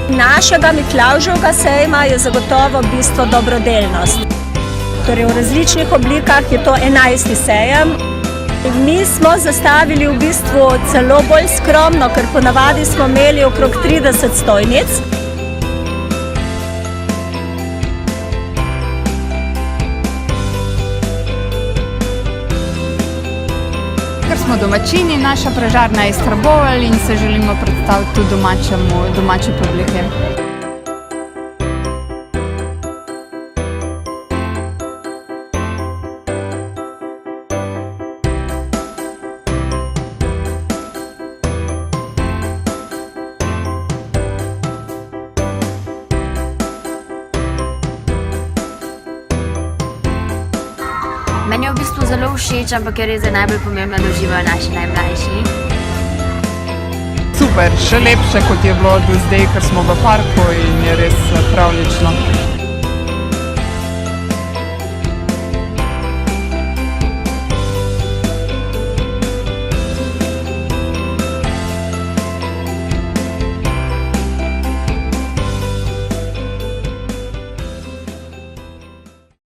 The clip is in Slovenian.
Našega Miklavževega sejma je zagotovo bistvo dobrodelnost. Torej v različnih oblikah je to 11. sejem. Mi smo zastavili v bistvu celo bolj skromno, ker ponavadi smo imeli okrog 30 stojnic. Ker smo domačini, naša pražarna je iz Trbovelj in se želimo predstaviti tudi domači publiki. Meni je v bistvu zelo všeč, ampak je res najbolj pomembno, da uživajo naši najmlajši. Super, še lepše kot je bilo do zdaj, ker smo v parku in je res pravlično.